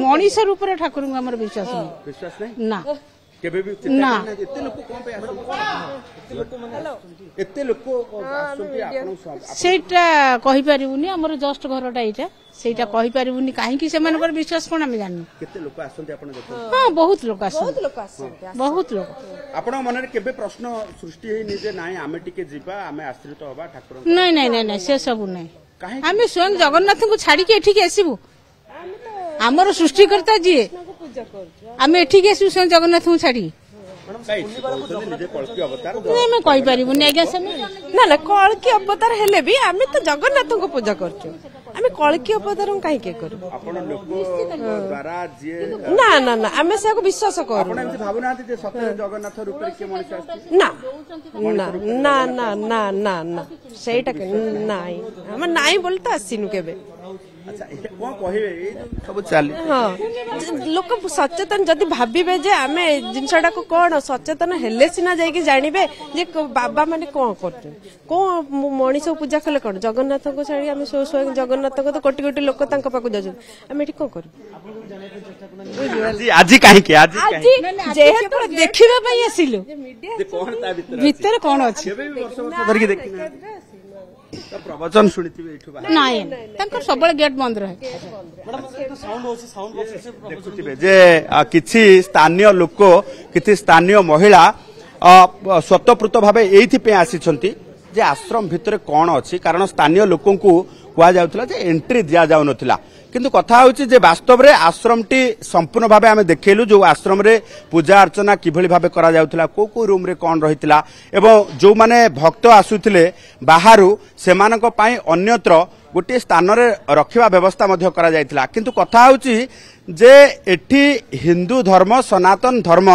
मनीष रूप ठाकुर को आम विश्वास नहीं ना ना सेटा कहि परिबुनी हमर जस्ट घरटा एटा सेटा कहि परिबुनी काहे से मानकर विश्वास कोन हम जाननु केते लोक आसंती आपण देखो हां बहुत लोक आसंती बहुत लोक आपण मन रे केबे प्रश्न सृष्टि हे निजे नाही आमे टिके जीवा आमे आश्रित होबा ठाकुर नहीं नहीं नहीं नहीं से सब नहीं आमे स्वयं जगन्नाथ को छाड़ी के एठी के आसीबू हमर सृष्टिकर्ता जी आमे एठी के आसीबू स्वयं जगन्नाथ को छाड़ी ना ना कल्की अवतार हेले भी आमे तो जगन्नाथ को पूजा करछु आमे कल्की अवतार काहे के करू आपण लोक द्वारा जे ना ना ना आमे से को विश्वास करू आपण एमति भावना जे सत्य जगन्नाथ रूप रे के मनुष्य आछि ना ना ना ना ना ना ना सेटा नाही हम नाही बोलता आसीनु केबे अच्छा ए कोन कहिबे सब चाली हां लोक सचेतन जदि भाबिबे जे आमे जिनसडा को कोन सचेतन हेले सिना जाई के जानिबे जे बाबा माने कोन करते को मनीष पूजा कले कोन जगन्नाथ को छाड़ी आमे स्वयं जगन्नाथ को तो कोटी कोटी लोक तांका पाकु जाजु आमे एठी को करू आज काहे के आज जेहेतु देखिबा पई आसिलु जे कोन ता भीतर कोन अछि केबे भी वर्ष धर के देखिना तो प्रवचन सुनिथिबे एठु बा नाही तांकर सबले गेट बंद रहे देखुथिबे जे किछि स्थानीय लोक किछि स्थानीय महिला स्वतःप्रत भाबे एथि पे आसीछंती जे आश्रम भितर कोन अछि कारण स्थानीय लोकन को कुआ जाउतला जे एंट्री दिया जाउ नथिला किंतु कथा होछि जे वास्तव रे आश्रमटी संपूर्ण भाबे आमे देखेलु जो आश्रम रे पूजा अर्चना किभली भाबे करा जाउतला को रूम रे कोन रहितला एवं जो माने भक्त आसुथिले बाहरु सेमानक पई अन्यत्र गोटे स्थान रे रखिबा व्यवस्था मध्य करा जायतिला किंतु कथा होछि जे एठी हिंदू धर्म सनातन धर्म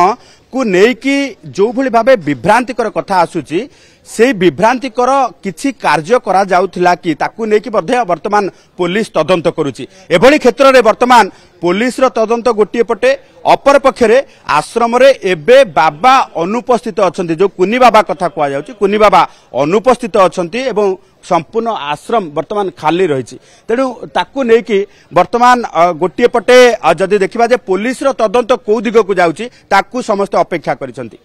को नेकी जो भली भाबे विभ्रांतिकर कथा आसुछि से विभ्रांतिकर किछि कार्य करा जाउथिला कि ताकू नेकी बधे वर्तमान पुलिस तदंत करूछि एभली क्षेत्र रे वर्तमान पुलिस रो तदंत गोटिए पटे अपर पक्षरे आश्रम रे एबे बाबा अनुपस्थित अछंती जो कुनी बाबा कथा कुआ जाउछि कुनी बाबा अनुपस्थित अछंती एवं संपूर्ण आश्रम वर्तमान खाली रही तेणु ताकू नेकी वर्तमान गोटिए पटे जदि देखिबा जे पुलिस रो तदंत को दिग को जाउछि ताकू समस्त अपेक्षा करिसंती।